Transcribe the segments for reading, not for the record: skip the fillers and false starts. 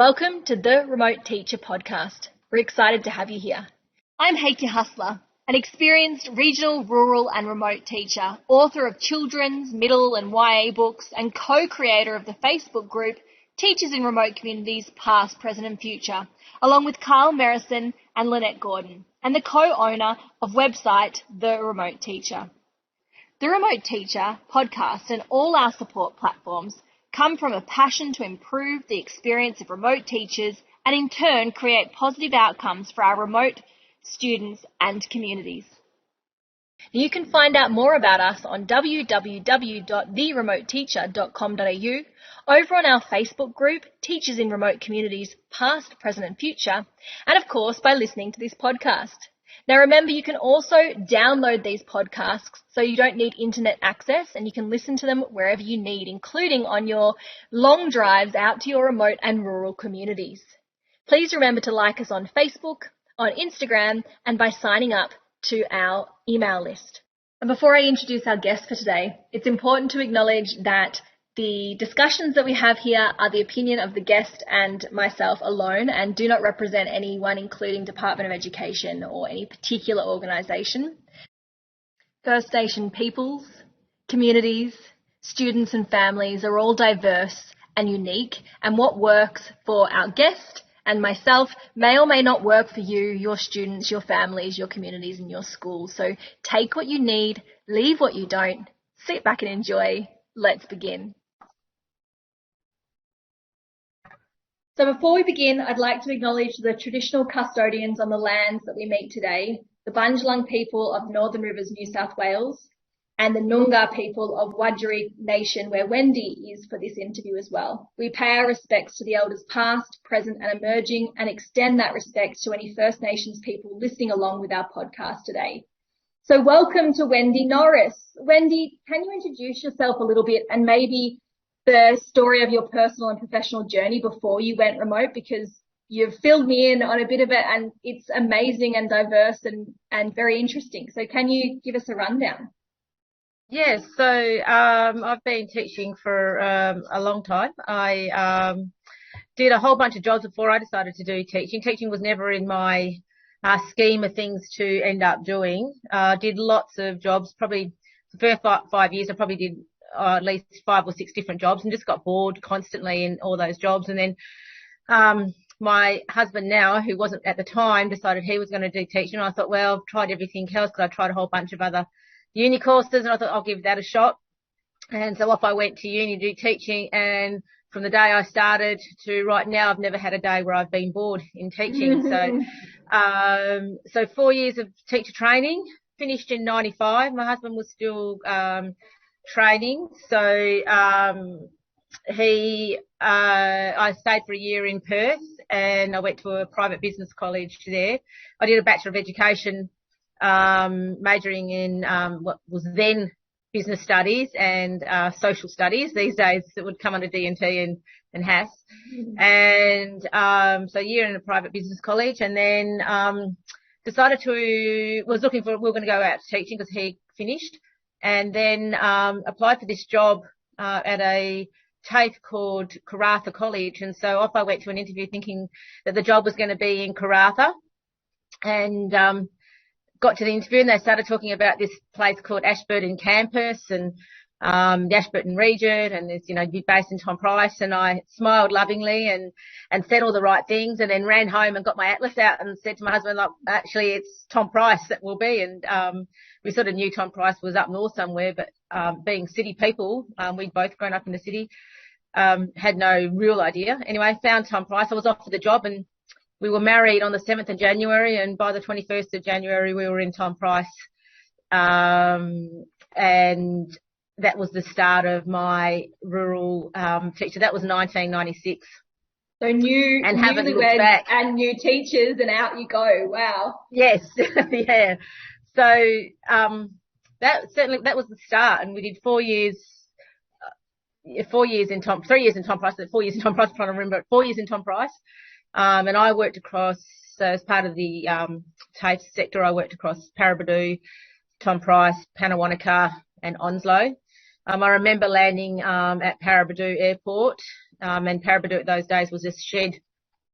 Welcome to the Remote Teacher Podcast. We're excited to have you here. I'm Heike Hustler, an experienced regional, rural and remote teacher, author of children's, middle and YA books and co-creator of the Facebook group Teachers in Remote Communities Past, Present and Future, along with Carl Merrison and Lynette Gordon, and the co-owner of website The Remote Teacher. The Remote Teacher podcast and all our support platforms come from a passion to improve the experience of remote teachers and in turn create positive outcomes for our remote students and communities. You can find out more about us on www.theremoteteacher.com.au, over on our Facebook group, Teachers in Remote Communities Past, Present and Future, and of course by listening to this podcast. Now remember, you can also download these podcasts so you don't need internet access and you can listen to them wherever you need, including on your long drives out to your remote and rural communities. Please remember to like us on Facebook, on Instagram, and by signing up to our email list. And before I introduce our guest for today, it's important to acknowledge that the discussions that we have here are the opinion of the guest and myself alone and do not represent anyone, including Department of Education or any particular organisation. First Nation peoples, communities, students and families are all diverse and unique, and what works for our guest and myself may or may not work for you, your students, your families, your communities and your schools. So take what you need, leave what you don't, sit back and enjoy. Let's begin. So before we begin, I'd like to acknowledge the traditional custodians on the lands that we meet today, the Bundjalung people of Northern Rivers, New South Wales, and the Noongar people of Wiradjuri Nation, where Wendy is for this interview as well. We pay our respects to the elders past, present and emerging, and extend that respect to any First Nations people listening along with our podcast today. So welcome to Wendy Norris. Wendy, can you introduce yourself a little bit and maybe the story of your personal and professional journey before you went remote, because you've filled me in on a bit of it and it's amazing and diverse and very interesting. So can you give us a rundown? Yes, so I've been teaching for a long time. I did a whole bunch of jobs before I decided to do teaching. Teaching was never in my scheme of things to end up doing. Did lots of jobs, probably the first 5 years I probably did at least 5 or 6 different jobs and just got bored constantly in all those jobs. And then my husband now, who wasn't at the time, decided he was going to do teaching. I thought, well, I've tried everything else because I tried a whole bunch of other uni courses and I thought I'll give that a shot. And so off I went to uni to do teaching, and from the day I started to right now, I've never had a day where I've been bored in teaching. So 4 years of teacher training, finished in 95. My husband was still training. So I stayed for a year in Perth and I went to a private business college there. I did a Bachelor of Education, majoring in what was then business studies and social studies. These days it would come under D&T and HAS. And so a year in a private business college, and then we were going to go out teaching because he finished, and then applied for this job at a TAFE called Karratha College. And so off I went to an interview thinking that the job was going to be in Karratha, and got to the interview and they started talking about this place called Ashburton Campus and the Ashburton region, and it's, you'd be based in Tom Price, and I smiled lovingly and said all the right things, and then ran home and got my atlas out and said to my husband, like, actually it's Tom Price that will be. And we sort of knew Tom Price was up north somewhere, but being city people, we'd both grown up in the city, had no real idea. Anyway, found Tom Price. I was off for the job, and we were married on the 7th of January, and by the 21st of January we were in Tom Price. And that was the start of my rural teacher. That was 1996. So newlyweds and new teachers, and out you go. Wow. Yes, yeah. So that was the start, and we did 4 years. 3 years in Tom Price, 4 years in Tom Price, I'm trying to remember it, 4 years in Tom Price. And I worked across, as part of the TAFE sector, I worked across Paraburdoo, Tom Price, Pannawonica and Onslow. I remember landing at Paraburdoo Airport, and Paraburdoo at those days was a shed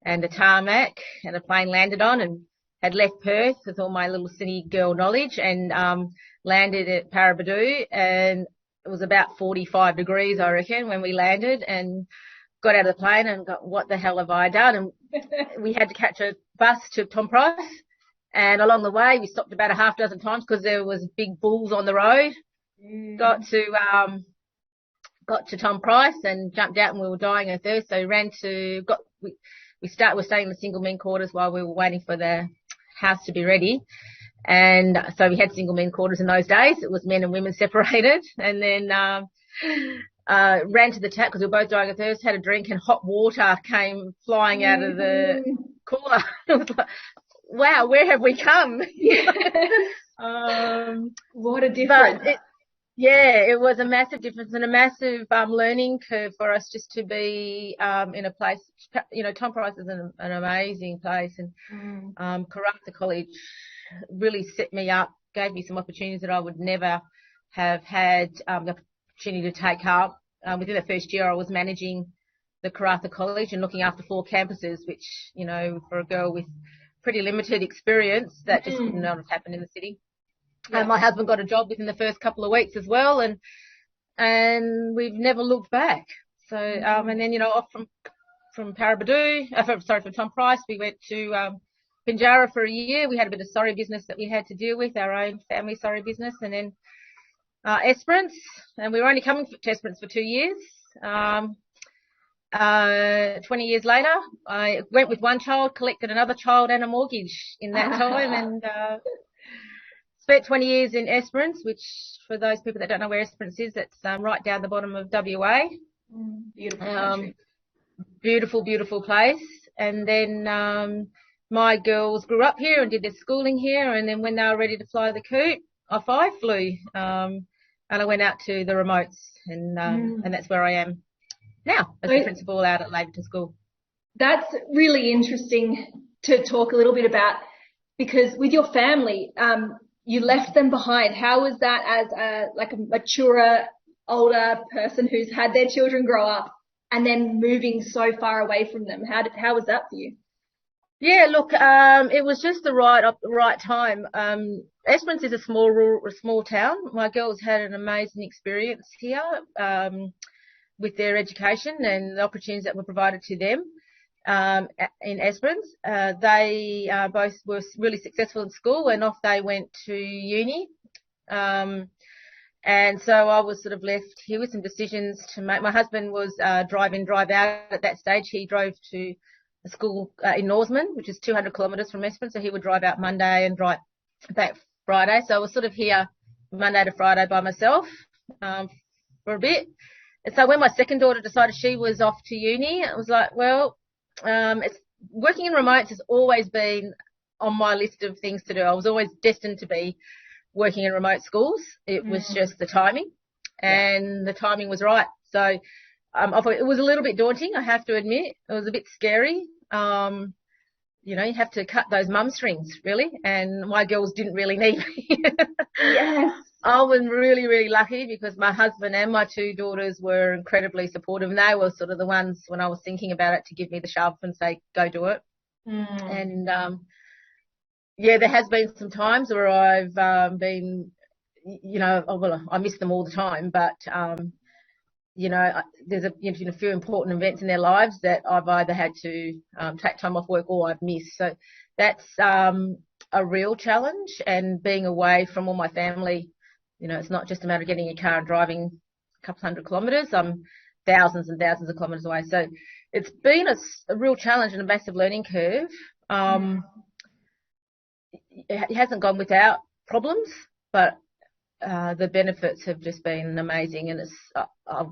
and a tarmac, and a plane landed on, and had left Perth with all my little city girl knowledge, and landed at Paraburdoo, and it was about 45 degrees, I reckon, when we landed, and got out of the plane and got, what the hell have I done? And we had to catch a bus to Tom Price, and along the way we stopped about a half dozen times because there was big bulls on the road. Got to Tom Price and jumped out, and we were dying of thirst, so we're staying in the single men quarters while we were waiting for the house to be ready. And so we had single men quarters in those days. It was men and women separated. And then ran to the tap because we were both dying of thirst, had a drink, and hot water came flying out of the cooler. It was like, wow, where have we come? What a difference. It was a massive difference and a massive learning curve for us just to be in a place. You know, Tom Price is an amazing place, and Karratha College really set me up, gave me some opportunities that I would never have had the opportunity to take up. Within the first year, I was managing the Karratha College and looking after 4 campuses, which, you know, for a girl with pretty limited experience, that just would not have happened in the city. Yeah. My husband got a job within the first couple of weeks as well, and we've never looked back. So, and then, you know, off from Paraburdoo, from Tom Price, we went to Pinjarra for a year. We had a bit of sorry business that we had to deal with, our own family sorry business, and then Esperance, and we were only coming to Esperance for 2 years. 20 years later, I went with one child, collected another child and a mortgage in that time, and spent 20 years in Esperance, which, for those people that don't know where Esperance is, it's right down the bottom of WA. Beautiful country. Beautiful, beautiful place. And then my girls grew up here and did their schooling here, and then when they were ready to fly the coop, off I flew. And I went out to the remotes, and that's where I am now as the principal out at Laverton School. That's really interesting to talk a little bit about, because with your family, you left them behind. How was that as a maturer, older person who's had their children grow up and then moving so far away from them? How was that for you? Yeah, look, it was just the right time. Esperance is a small town. My girls had an amazing experience here with their education and the opportunities that were provided to them in Esperance. They both were really successful in school, and off they went to uni. And so I was sort of left here with some decisions to make. My husband was drive in, drive out at that stage. He drove to a school in Norseman, which is 200 kilometres from Esperance, so he would drive out Monday and drive back Friday. So I was sort of here Monday to Friday by myself for a bit. And so when my second daughter decided she was off to uni, I was like, well, it's working in remotes has always been on my list of things to do. I was always destined to be working in remote schools. It was just the timing, and the timing was right. So it was a little bit daunting, I have to admit. It was a bit scary. You know, you have to cut those mum strings, really, and my girls didn't really need me. Yes. I was really, really lucky because my husband and my 2 daughters were incredibly supportive, and they were sort of the ones, when I was thinking about it, to give me the shove and say, go do it. And, there has been some times where I've been, you know, I miss them all the time, but, you know, there's a few important events in their lives that I've either had to take time off work or I've missed. So that's a real challenge, and being away from all my family. You know, it's not just a matter of getting a car and driving a couple hundred kilometres. I'm thousands and thousands of kilometres away. So it's been a real challenge and a massive learning curve. It hasn't gone without problems, but the benefits have just been amazing, and I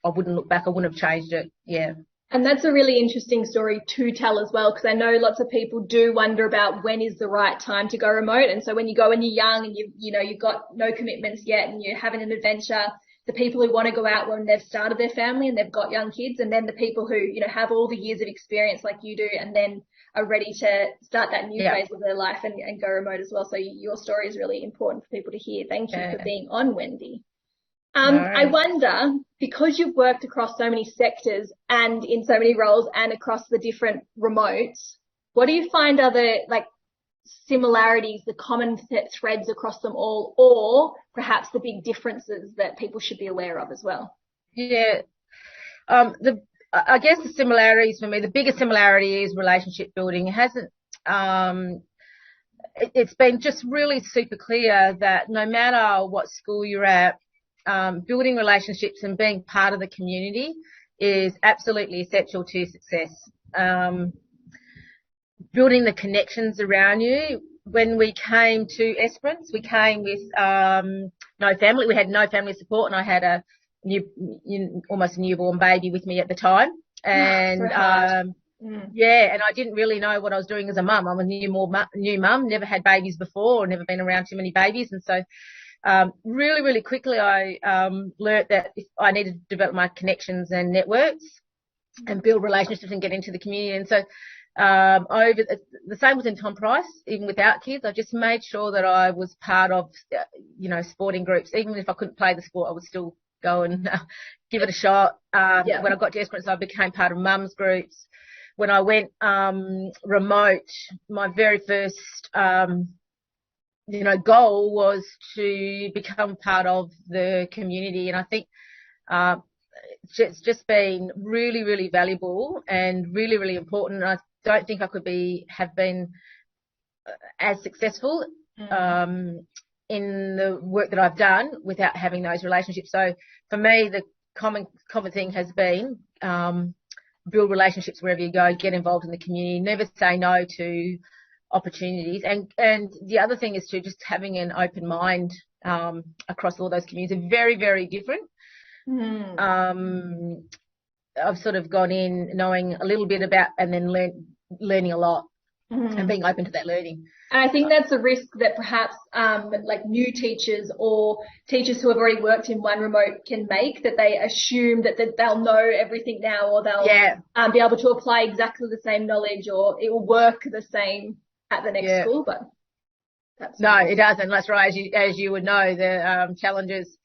wouldn't look back. I wouldn't have changed it. Yeah. And that's a really interesting story to tell as well, because I know lots of people do wonder about when is the right time to go remote. And so when you go when you're young and you've got no commitments yet and you're having an adventure, the people who want to go out when they've started their family and they've got young kids, and then the people who, you know, have all the years of experience like you do and then are ready to start that new phase of their life and go remote as well. So your story is really important for people to hear. Thank you for being on, Wendy. I wonder, because you've worked across so many sectors and in so many roles and across the different remotes, what do you find are the similarities, the common threads across them all, or perhaps the big differences that people should be aware of as well? Yeah. I guess the similarities for me, the biggest similarity is relationship building. It hasn't, it's been just really super clear that no matter what school you're at, building relationships and being part of the community is absolutely essential to success. Building the connections around you. When we came to Esperance, we came with no family. We had no family support, and I had almost a newborn baby with me at the time. And yeah, and I didn't really know what I was doing as a mum. I'm a new mum, never had babies before, never been around too many babies, and so really, really quickly I learnt that if I needed to develop my connections and networks and build relationships and get into the community. And so over the same was in Tom Price, even without kids. I just made sure that I was part of, sporting groups. Even if I couldn't play the sport, I would still go and give it a shot. When I got to Esperance, I became part of mums groups. When I went remote, my very first goal was to become part of the community. And I think it's just been really, really valuable and really, really important. I don't think I could have been as successful in the work that I've done without having those relationships. So for me, the common thing has been build relationships wherever you go, get involved in the community, never say no to opportunities. And the other thing is to just having an open mind across all those communities. They're very, very different. I've sort of gone in knowing a little bit about and then learning a lot and being open to that learning. And I think that's a risk that perhaps new teachers or teachers who have already worked in one remote can make, that they assume that they'll know everything now, or they'll be able to apply exactly the same knowledge, or it will work the same at the next school. But no, it doesn't. That's right. As you would know, the challenges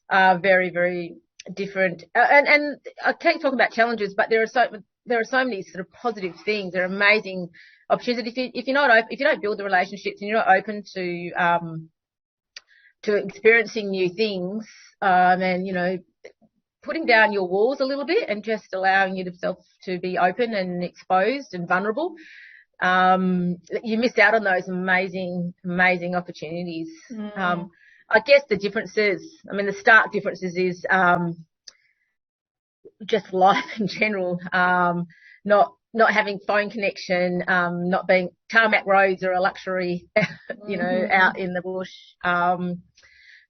are very, very different. And I keep talking about challenges, but there are so many sort of positive things. There are amazing opportunities. If you don't build the relationships and you're not open to experiencing new things, and putting down your walls a little bit and just allowing yourself to be open and exposed and vulnerable, you miss out on those amazing opportunities. I guess the stark differences is just life in general, not having phone connection, not being tarmac roads are a luxury, out in the bush.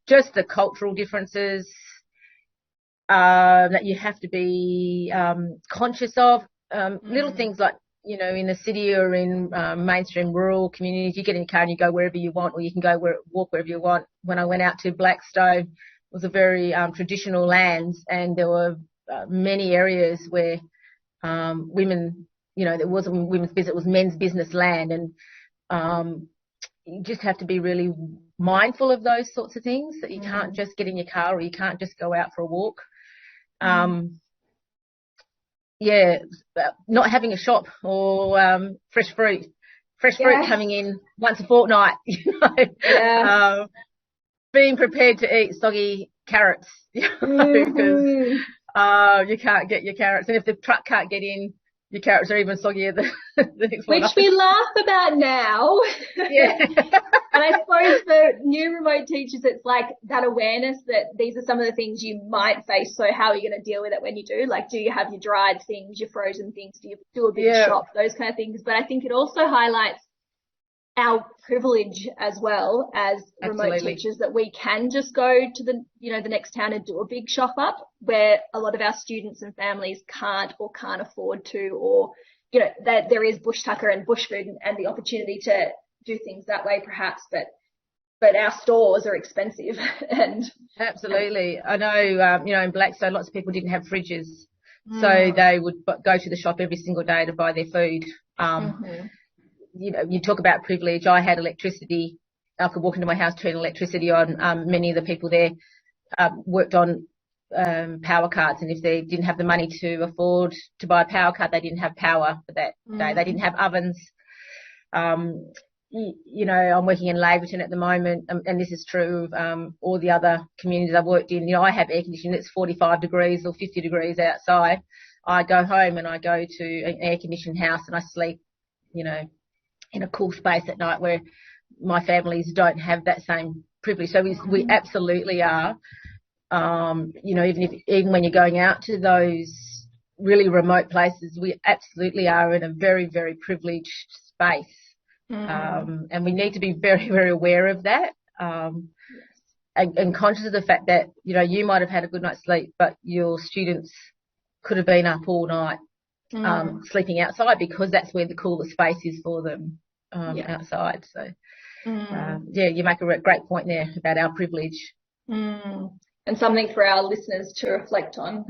Just the cultural differences that you have to be conscious of. Little things like, in the city or in mainstream rural communities, you get in your car and you go wherever you want, or you can walk wherever you want. When I went out to Blackstone, it was a very traditional land, and there were many areas where women, there wasn't women's business, it was men's business land, and you just have to be really mindful of those sorts of things, that you can't just get in your car or you can't just go out for a walk. Not having a shop or fresh fruit coming in once a fortnight, being prepared to eat soggy carrots, because you can't get your carrots, and if the truck can't get in, your carrots are even soggier the next Which we laugh about now. Yeah. And I suppose for new remote teachers, it's like that awareness that these are some of the things you might face. So how are you going to deal with it when you do? Like, do you have your dried things, your frozen things? Do you do a big shop? Those kind of things. But I think it also highlights our privilege as well as remote teachers, that we can just go to the next town and do a big shop up, where a lot of our students and families can't afford to, or that there is bush tucker and bush food and the opportunity to do things that way perhaps, but our stores are expensive. And absolutely, I know in Blackstone lots of people didn't have fridges, so they would go to the shop every single day to buy their food. You talk about privilege. I had electricity. I could walk into my house, turn electricity on. Many of the people there worked on power cards, and if they didn't have the money to afford to buy a power card, they didn't have power for that day. They didn't have ovens. I'm working in Laverton at the moment, and this is true of all the other communities I've worked in. I have air conditioning. It's 45 degrees or 50 degrees outside. I go home and I go to an air conditioned house and I sleep, in a cool space at night, where my families don't have that same privilege. So we absolutely are. Even when you're going out to those really remote places, we absolutely are in a very, very privileged space. And we need to be very, very aware of that, and conscious of the fact that, you might have had a good night's sleep, but your students could have been up all night sleeping outside, because that's where the coolest space is for them, outside. So, you make a great point there about our privilege. And something for our listeners to reflect on.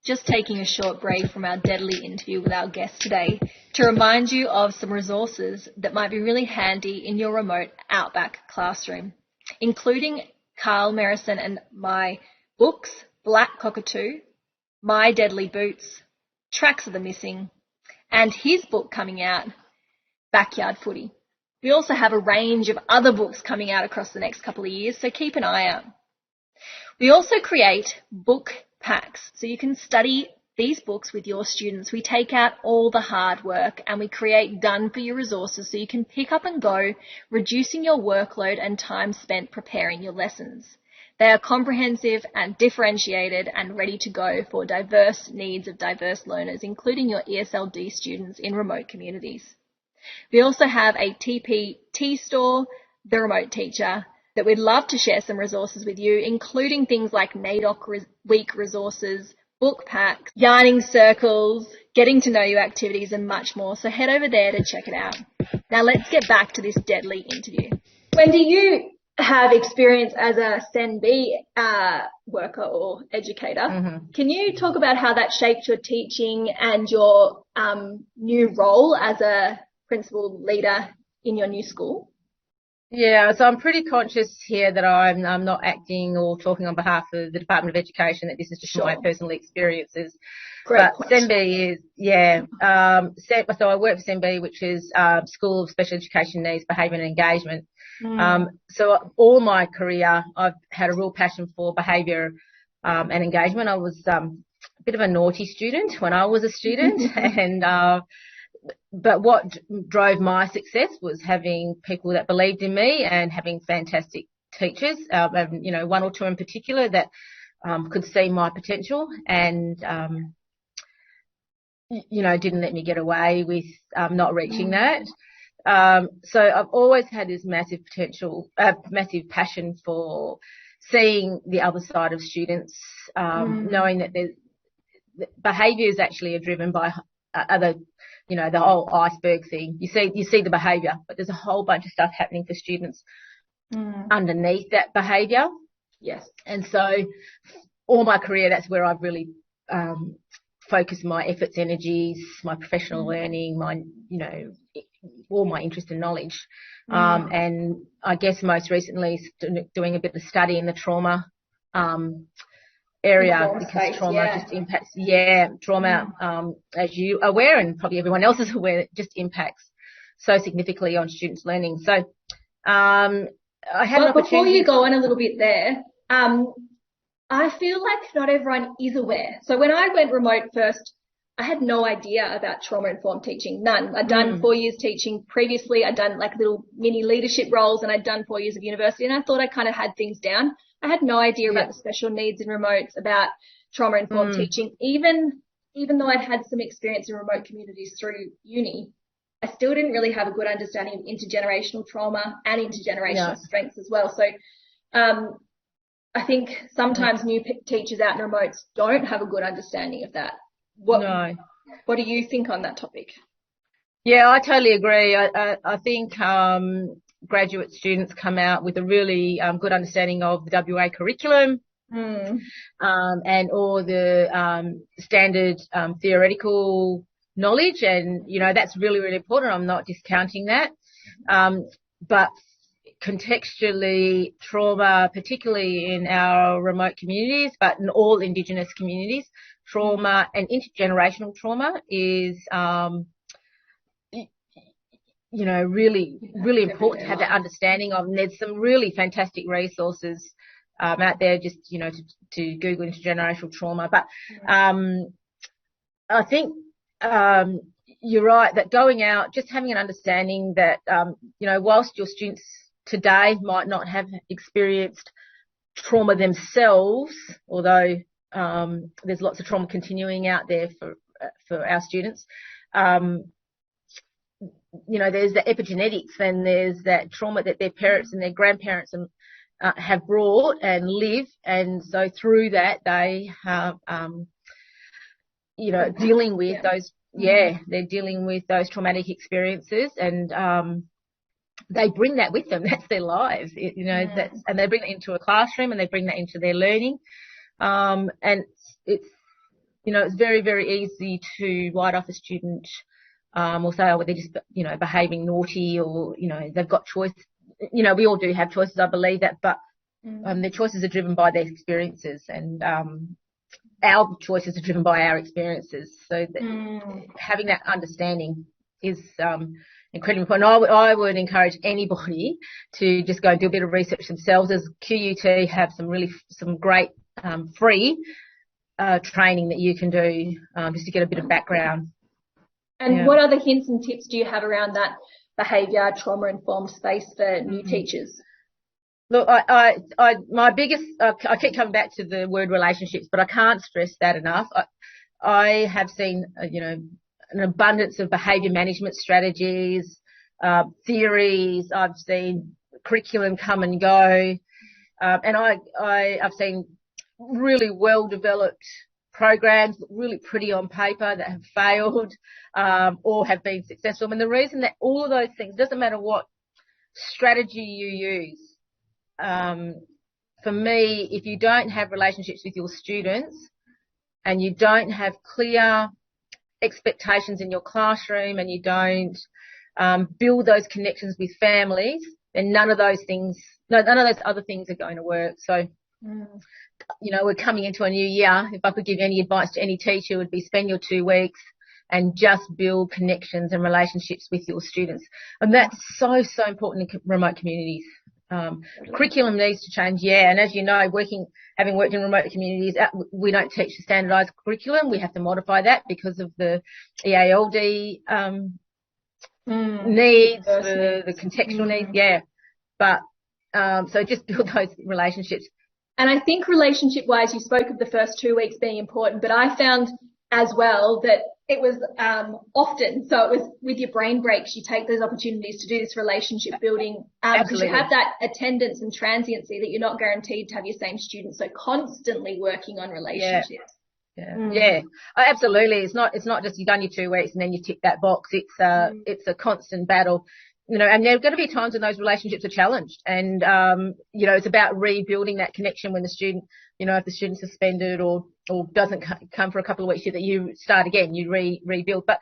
Just taking a short break from our deadly interview with our guest today to remind you of some resources that might be really handy in your remote outback classroom, including Carl Merrison and my books, Black Cockatoo, My Deadly Boots, Tracks of the Missing, and his book coming out, Backyard Footy. We also have a range of other books coming out across the next couple of years, so keep an eye out. We also create book packs, so you can study these books with your students. We take out all the hard work and we create done-for-you resources so you can pick up and go, reducing your workload and time spent preparing your lessons. They are comprehensive and differentiated and ready to go for diverse needs of diverse learners, including your ESLD students in remote communities. We also have a TPT store, The Remote Teacher, that we'd love to share some resources with you, including things like NAIDOC week resources, book packs, yarning circles, getting to know you activities, and much more. So head over there to check it out. Now let's get back to this deadly interview. Wendy, you have experience as a SENB worker or educator. Mm-hmm. Can you talk about how that shaped your teaching and your new role as a principal leader in your new school? Yeah, so I'm pretty conscious here that I'm not acting or talking on behalf of the Department of Education, that this is just my personal experiences. Great. But SENB is, so I work for SENB, which is School of Special Education Needs, Behaviour and Engagement. So all my career, I've had a real passion for behaviour and engagement. I was a bit of a naughty student when I was a student, and but what drove my success was having people that believed in me and having fantastic teachers, and, one or two in particular that could see my potential and, didn't let me get away with not reaching that. So I've always had this massive massive passion for seeing the other side of students, knowing that behaviours actually are driven by other, the whole iceberg thing. You see the behaviour, but there's a whole bunch of stuff happening for students underneath that behaviour. Yes. And so all my career, that's where I've really focused my efforts, energies, my professional learning, my, all my interest and knowledge. And I guess most recently doing a bit of study in the trauma area, because trauma just impacts, trauma, as you are aware, and probably everyone else is aware, it just impacts so significantly on students' learning. So I had an opportunity. Before you go on a little bit there, I feel like not everyone is aware. So when I went remote first, I had no idea about trauma-informed teaching, none. I'd done 4 years teaching previously. I'd done like little mini leadership roles, and I'd done 4 years of university, and I thought I kind of had things down. I had no idea about the special needs in remotes, about trauma-informed teaching. Even though I'd had some experience in remote communities through uni, I still didn't really have a good understanding of intergenerational trauma and intergenerational strengths as well. So I think sometimes new teachers out in remotes don't have a good understanding of that. What do you think on that topic? Yeah, I totally agree. I think graduate students come out with a really good understanding of the WA curriculum and all the standard theoretical knowledge, and that's really, really important. I'm not discounting that, but contextually trauma, particularly in our remote communities, but in all Indigenous communities, trauma and intergenerational trauma is, really, really important to have that understanding of. And there's some really fantastic resources out there just, to Google intergenerational trauma. But I think you're right that going out, just having an understanding that, whilst your students today might not have experienced trauma themselves, although there's lots of trauma continuing out there for our students, there's the epigenetics and there's that trauma that their parents and their grandparents have brought and live. And so through that, they have, dealing with those, they're dealing with those traumatic experiences, and they bring that with them. That's their lives, and they bring it into a classroom and they bring that into their learning. And it's very, very easy to write off a student, or say, they're just, behaving naughty, or, they've got choice. We all do have choices, I believe that, but their choices are driven by their experiences, and our choices are driven by our experiences. So having that understanding is incredibly important. I would encourage anybody to just go and do a bit of research themselves, as QUT have some great free training that you can do just to get a bit of background. And what other hints and tips do you have around that behaviour, trauma-informed space for new teachers? Look, my biggest, I keep coming back to the word relationships, but I can't stress that enough. I have seen, an abundance of behaviour management strategies, theories. I've seen curriculum come and go, and I've seen really well-developed programs, really pretty on paper, that have failed or have been successful. And the reason that all of those things, doesn't matter what strategy you use, for me, if you don't have relationships with your students and you don't have clear expectations in your classroom and you don't build those connections with families, then none of those other things are going to work. So, we're coming into a new year. If I could give any advice to any teacher, it would be spend your 2 weeks and just build connections and relationships with your students. And that's so, so important in remote communities. Curriculum needs to change, and as you know, having worked in remote communities, we don't teach the standardised curriculum. We have to modify that because of the EALD needs, the contextual needs, but so just build those relationships. And I think relationship-wise, you spoke of the first 2 weeks being important, but I found as well that it was often, so it was with your brain breaks, you take those opportunities to do this relationship building, because you have that attendance and transiency that you're not guaranteed to have your same students, so constantly working on relationships. Absolutely. It's not just you've done your 2 weeks and then you tick that box. It's a constant battle. And there are going to be times when those relationships are challenged, and it's about rebuilding that connection when the student, if the student's suspended or doesn't come for a couple of weeks, that you start again, you rebuild. But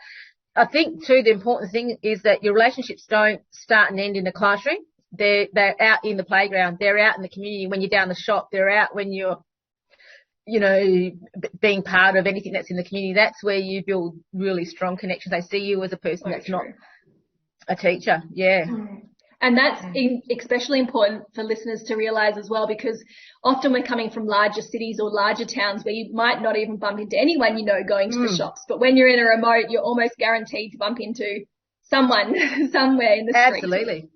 I think too, the important thing is that your relationships don't start and end in the classroom. They're out in the playground. They're out in the community when you're down the shop. They're out when you're, being part of anything that's in the community. That's where you build really strong connections. They see you as a person that's not a teacher. And that's especially important for listeners to realise as well, because often we're coming from larger cities or larger towns where you might not even bump into anyone going to the shops, but when you're in a remote, you're almost guaranteed to bump into someone somewhere in the street. Absolutely.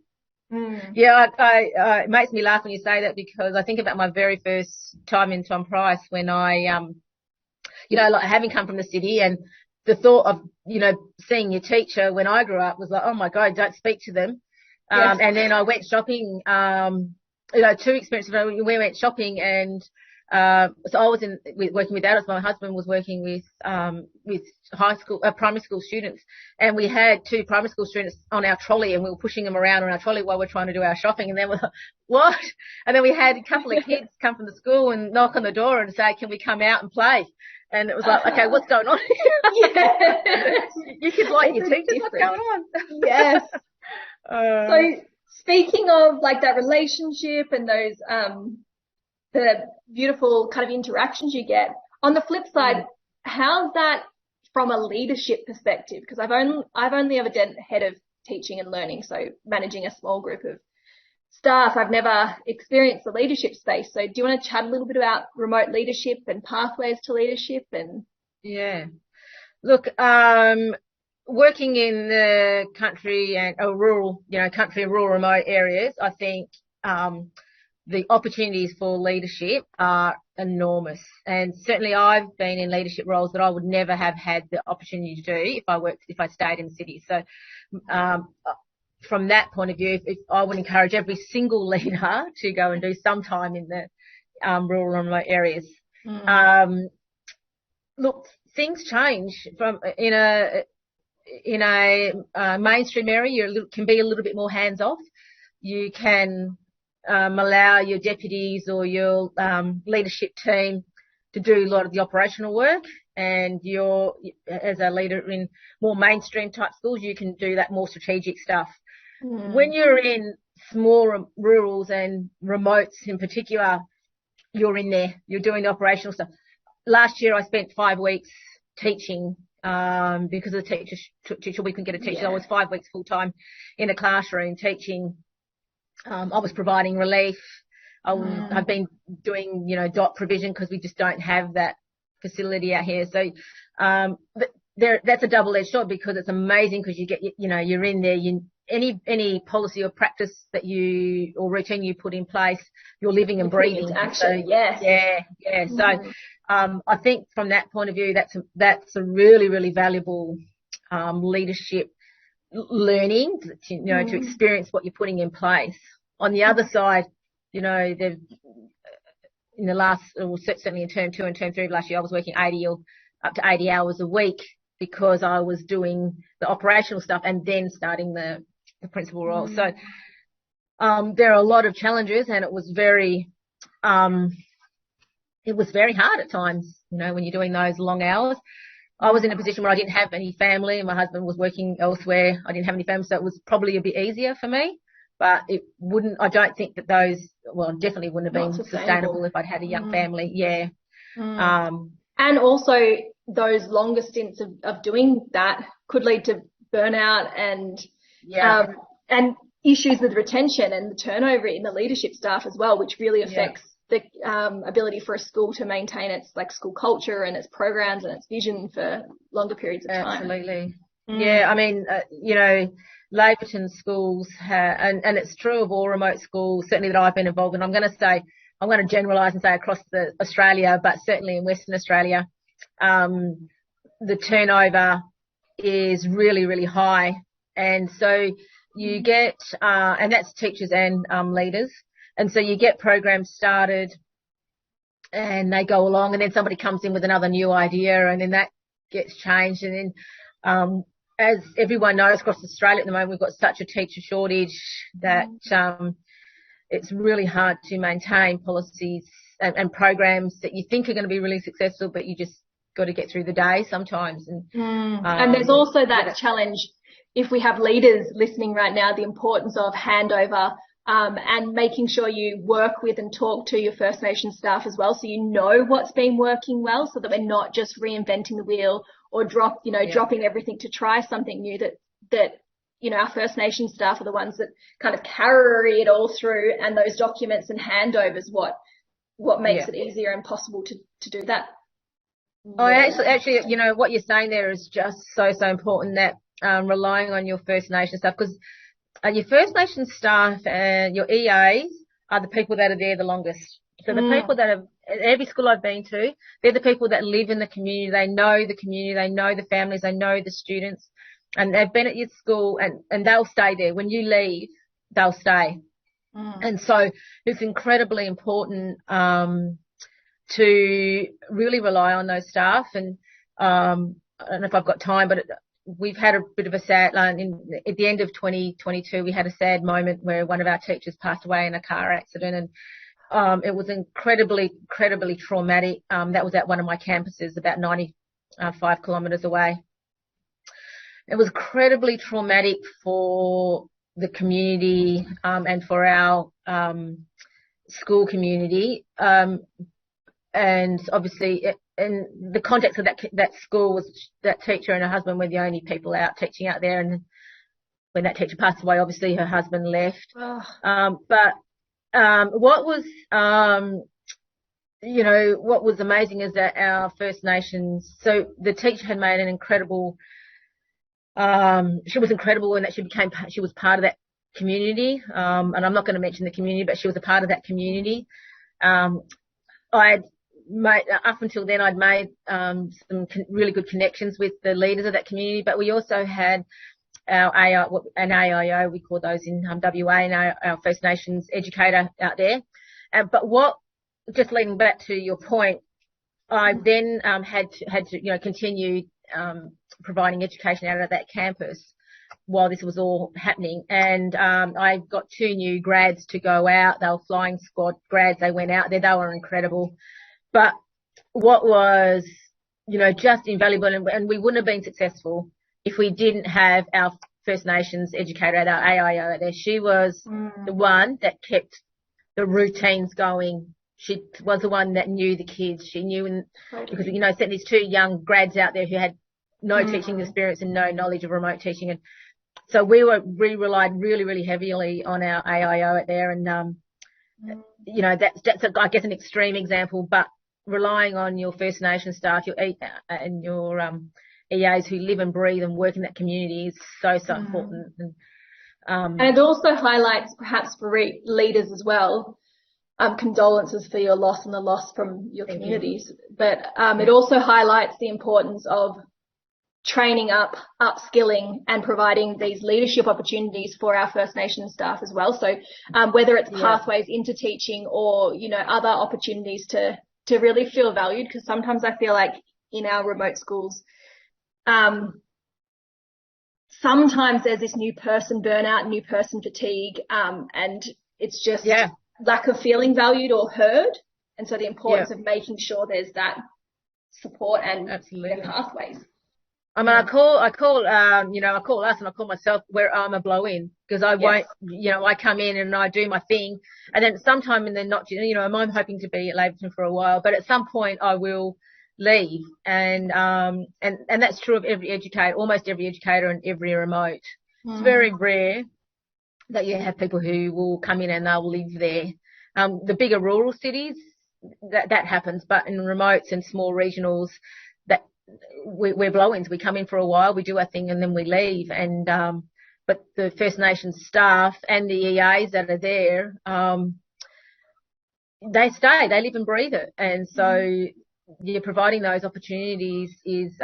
It makes me laugh when you say that, because I think about my very first time in Tom Price when I like having come from the city, and the thought of, seeing your teacher when I grew up was like, oh my God, don't speak to them. And then I went shopping, 2 experiences. We went shopping, and so I was working with adults. My husband was working with high school, primary school students, and we had 2 primary school students on our trolley, and we were pushing them around on our trolley while we're trying to do our shopping. And then we're like, what? And then we had a couple of kids come from the school and knock on the door and say, can we come out and play? And it was like, okay, what's going on here? You could like your teachers, what's going on? Yes. So speaking of like that relationship and those, the beautiful kind of interactions you get, on the flip side, how's that from a leadership perspective? Because I've only ever done head of teaching and learning, so managing a small group of staff. I've never experienced the leadership space. So do you want to chat a little bit about remote leadership and pathways to leadership? And Yeah. Look, working in the country and rural, country and rural remote areas, I think the opportunities for leadership are enormous. And certainly I've been in leadership roles that I would never have had the opportunity to do if I stayed in the city. So from that point of view, I would encourage every single leader to go and do some time in the rural and remote areas. Look, things change from in a mainstream area. You can be a little bit more hands off. You can allow your deputies or your leadership team to do a lot of the operational work, and you're, as a leader in more mainstream type schools, you can do that more strategic stuff. When you're in small rurals and remotes in particular, you're in there, you're doing the operational stuff. Last year I spent 5 weeks teaching because of the teacher we couldn't get a teacher. I was 5 weeks full time in a classroom teaching. I was providing relief. I've been doing, dot provision because we just don't have that facility out here. So that's a double-edged sword because it's amazing because you get, you're in there. Any policy or practice that or routine you put in place, you're living and breathing. Action, so, yeah. So I think from that point of view, that's a really, really valuable leadership learning, to experience what you're putting in place. On the other side, in the last, or certainly in term 2 and term 3 of last year, I was working up to 80 hours a week because I was doing the operational stuff and then starting the principal role. So there are a lot of challenges, and it was very hard at times, when you're doing those long hours. I was in a position where I didn't have any family and my husband was working elsewhere. I didn't have any family, so it was probably a bit easier for me, but I don't think that definitely wouldn't have been sustainable if I'd had a young family. Yeah. And also those longer stints of doing that could lead to burnout and issues with retention and the turnover in the leadership staff as well, which really affects the ability for a school to maintain its school culture and its programs and its vision for longer periods of time. Absolutely. Yeah, I mean, Laverton schools and it's true of all remote schools, certainly that I've been involved in. I'm going to generalise and say across Australia, but certainly in Western Australia, the turnover is really, really high. And so you get, and that's teachers and leaders. And so you get programs started and they go along, and then somebody comes in with another new idea, and then that gets changed. And then, as everyone knows across Australia at the moment, we've got such a teacher shortage that it's really hard to maintain policies and programs that you think are going to be really successful, but you just got to get through the day sometimes. And there's also that challenge, if we have leaders listening right now, the importance of handover and making sure you work with and talk to your First Nation staff as well, so you know what's been working well, so that we're not just reinventing the wheel or dropping everything to try something new. That our First Nation staff are the ones that kind of carry it all through, and those documents and handovers what makes it easier and possible to do that. Oh, actually, what you're saying there is just so important, that relying on your First Nation staff, because your First Nation staff and your EAs are the people that are there the longest. So the people that have, at every school I've been to, they're the people that live in the community. They know the community, they know the families, they know the students, and they've been at your school, and they'll stay there. When you leave, they'll stay. And so it's incredibly important to really rely on those staff. And I don't know if I've got time, but we've had a bit of a sad, at the end of 2022, we had a sad moment where one of our teachers passed away in a car accident, and it was incredibly traumatic. That was at one of my campuses about 95 kilometres away. It was incredibly traumatic for the community and for our school community. And obviously, in the context of that school was that teacher and her husband were the only people out teaching out there. And when that teacher passed away, obviously her husband left. But what was what was amazing is that our First Nations, so the teacher had made an incredible, she was incredible in that she was part of that community. And I'm not going to mention the community, but she was a part of that community. Up until then, I'd made some really good connections with the leaders of that community, but we also had our an AIO, we call those in WA, and our First Nations educator out there. But just leading back to your point, I then had to continue providing education out of that campus while this was all happening. And I got 2 new grads to go out. They were flying squad grads. They went out there. They were incredible. But what was, just invaluable, and we wouldn't have been successful if we didn't have our First Nations educator at our AIO out there. She was the one that kept the routines going. She was the one that knew the kids. She knew, because, sent these 2 young grads out there who had no teaching experience and no knowledge of remote teaching. And so we relied really, really heavily on our AIO out there. And, that's I guess, an extreme example, but relying on your First Nation staff, and your EAs who live and breathe and work in that community is so important. And it also highlights, perhaps for leaders as well, condolences for your loss and the loss from your communities. But it also highlights the importance of training up, upskilling, and providing these leadership opportunities for our First Nations staff as well. So whether it's pathways into teaching or, other opportunities to really feel valued, because sometimes I feel like in our remote schools, sometimes there's this new person burnout, new person fatigue, and it's just lack of feeling valued or heard. And so the importance of making sure there's that support and pathways. I mean, I call us and I call myself where I'm a blow-in, because I won't, I come in and I do my thing, and then sometime in the I'm hoping to be at Laverton for a while, but at some point I will leave, and that's true of every educator, almost every educator and every remote. It's very rare that you have people who will come in and they'll live there. The bigger rural cities, that happens, but in remotes and small regionals, we're blow-ins. We come in for a while, we do our thing, and then we leave. And but the First Nations staff and the EAs that are there, they stay, they live and breathe it. And so providing those opportunities is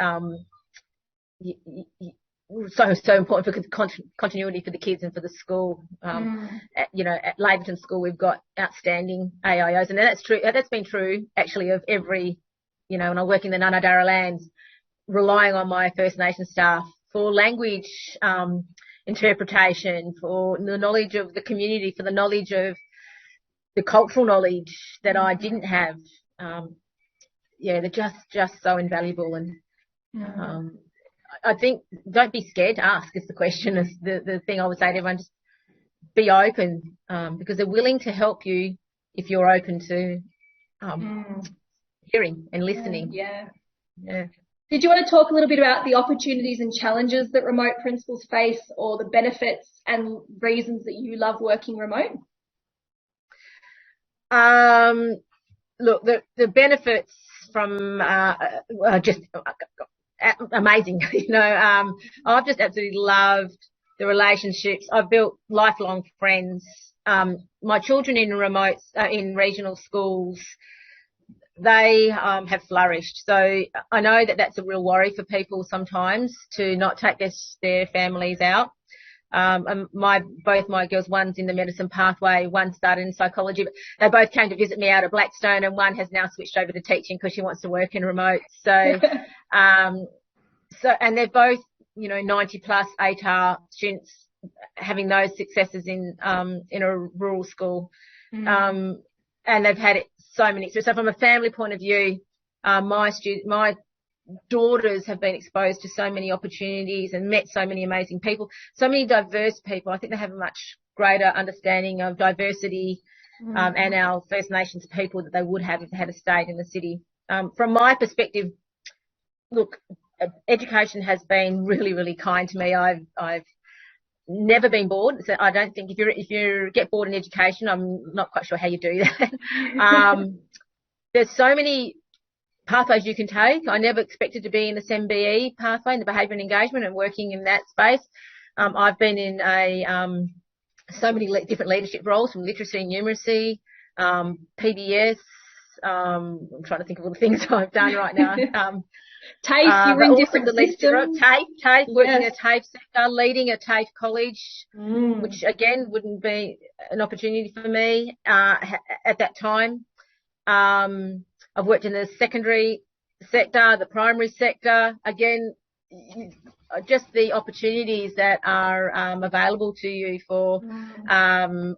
so important for continuity for the kids and for the school. At Laverton School, we've got outstanding AIOs, and that's true. That's been true actually of every, when I work in the Nunadara lands, relying on my First Nation staff for language interpretation, for the knowledge of the community, for the knowledge of the cultural knowledge that I didn't have. They're just so invaluable. And I think don't be scared to ask is the question. Is the thing I would say to everyone. Just be open, because they're willing to help you if you're open to hearing and listening. Yeah. Did you want to talk a little bit about the opportunities and challenges that remote principals face, or the benefits and reasons that you love working remote? Look, the benefits from are just amazing. I've just absolutely loved the relationships. I've built lifelong friends. My children in remote, in regional schools, they have flourished. So I know that that's a real worry for people sometimes, to not take their families out. And both my girls, one's in the medicine pathway, one started in psychology, but they both came to visit me out at Blackstone, and one has now switched over to teaching because she wants to work in remote. So, and they're both, 90 plus ATAR students, having those successes in a rural school. And they've had so many. So from a family point of view, my daughters have been exposed to so many opportunities and met so many amazing people, so many diverse people. I think they have a much greater understanding of diversity and our First Nations people that they would have if they had stayed in the city. From my perspective, look, education has been really, really kind to me. I've never been bored. So I don't think if you get bored in education, I'm not quite sure how you do that. There's so many pathways you can take. I never expected to be in this MBE pathway, in the behaviour and engagement, and working in that space. I've been in so many different leadership roles, from literacy and numeracy, PBS. I'm trying to think of all the things I've done right now. TAFE, you're in different systems. TAFE, working a TAFE sector, leading a TAFE college, which again wouldn't be an opportunity for me at that time. I've worked in the secondary sector, the primary sector. Again, just the opportunities that are available to you for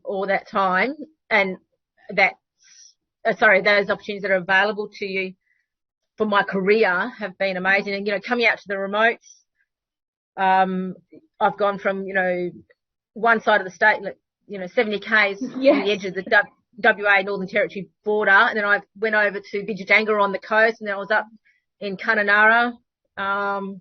all that time, and those opportunities that are available to you for my career have been amazing. And, coming out to the remotes, I've gone from, one side of the state, 70 Ks on the edge of the WA Northern Territory border, and then I went over to Bidjadanga on the coast, and then I was up in Kununurra, and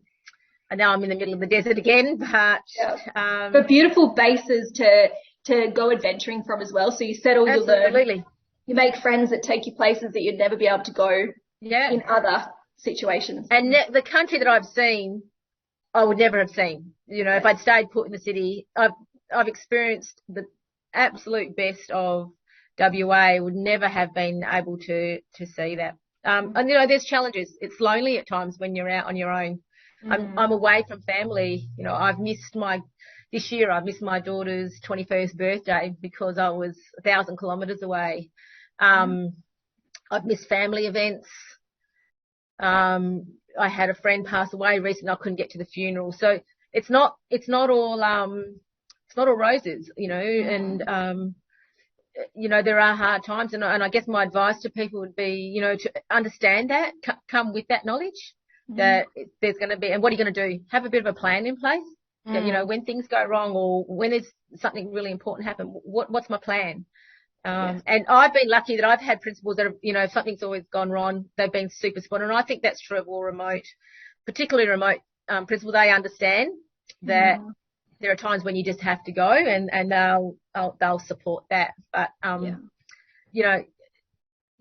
now I'm in the middle of the desert again. But beautiful bases to go adventuring from as well. So you settle, you learn, you make friends that take you places that you'd never be able to go in other situations. And the country that I've seen, I would never have seen. If I'd stayed put in the city, I've experienced the absolute best of WA. Would never have been able to see that. And there's challenges. It's lonely at times when you're out on your own. I'm away from family. This year I've missed my daughter's 21st birthday because I was 1,000 kilometres away. I've missed family events. I had a friend pass away recently. I couldn't get to the funeral. So it's not all roses, and there are hard times, and I guess my advice to people would be, to understand that, come with that knowledge that there's going to be, and what are you going to do? Have a bit of a plan in place. That, when things go wrong or when there's something really important happen, what's my plan? And I've been lucky that I've had principals that have, if something's always gone wrong, they've been super supportive. And I think that's true of all remote, particularly remote principals. They understand that there are times when you just have to go, and they'll support that. But you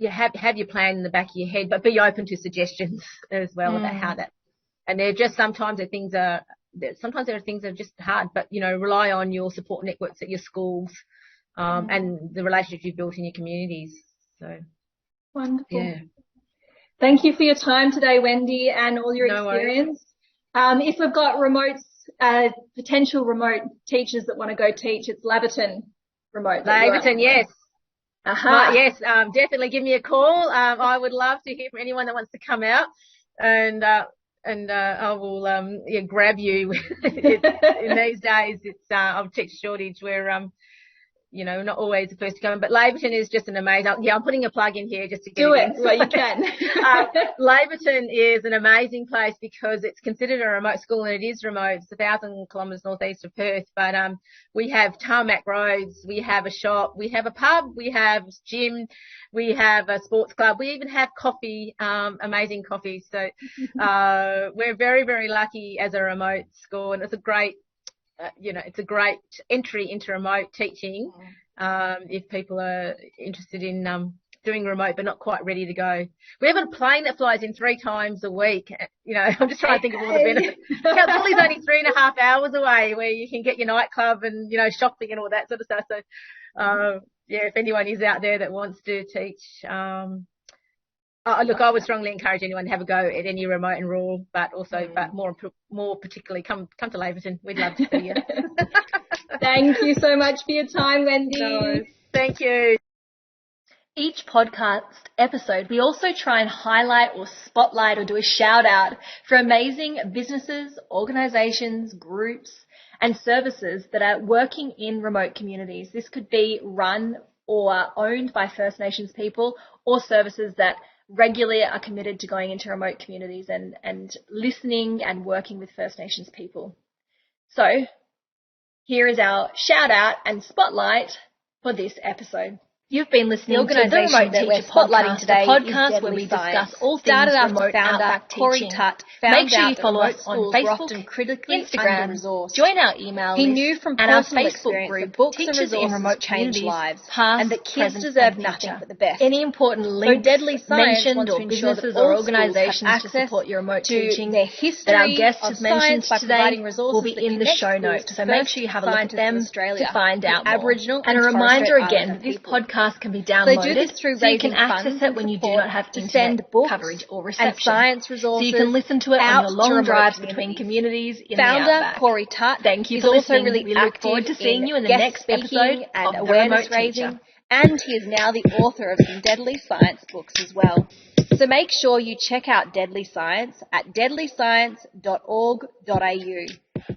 have your plan in the back of your head, but be open to suggestions as well about how that. And they're just sometimes there are things that are just hard, but rely on your support networks at your schools, and the relationships you've built in your communities. So wonderful. Yeah. Thank you for your time today, Wendy, and all your experience. If we've got potential remote teachers that want to go teach, it's Laverton remote. Laverton, yes. Aha. Yes, definitely give me a call. I would love to hear from anyone that wants to come out, and I will grab you. In these days, it's of teacher shortage where not always the first to come. But Laverton is just an amazing. I'm putting a plug in here just to get do it. In. Well, you can. Laverton is an amazing place because it's considered a remote school, and it is remote. It's 1,000 kilometres northeast of Perth, but we have tarmac roads, we have a shop, we have a pub, we have gym, we have a sports club, we even have coffee, amazing coffee. So we're very, very lucky as a remote school, and it's a great it's a great entry into remote teaching if people are interested in doing remote but not quite ready to go. We have a plane that flies in 3 times a week. I'm just trying to think of all the benefits. Kalgoorlie's only 3.5 hours away, where you can get your nightclub and shopping and all that sort of stuff. So if anyone is out there that wants to teach, look, I would strongly encourage anyone to have a go at any remote and rural, but more particularly come to Laverton. We'd love to see you. Thank you so much for your time, Wendy. No, thank you. Each podcast episode, we also try and highlight or spotlight or do a shout out for amazing businesses, organisations, groups and services that are working in remote communities. This could be run or owned by First Nations people, or services that regularly are committed to going into remote communities and listening and working with First Nations people. So here is our shout out and spotlight for this episode. You've been listening to the Remote Teacher Podcast, the podcast where we discuss all things remote Outback teaching. Make sure you follow us on Facebook, Instagram, join our email list, and our Facebook group, Teachers in Remote Communities, past, and that kids deserve nothing but the best. Any important links mentioned or businesses or organisations to support your remote teaching that our guest has mentioned today will be in the show notes. So make sure you have a look at them to find out more. And a reminder again that this podcast can be downloaded so you can access it when you do not have internet coverage or reception. Science resources so you can listen to it on your long drives between communities in the Outback. Corey Tutt Thank you for listening. We look forward to seeing you in the next episode and of The Remote raising, Teacher. and he is now the author of some deadly science books as well. So make sure you check out Deadly Science at deadlyscience.org.au.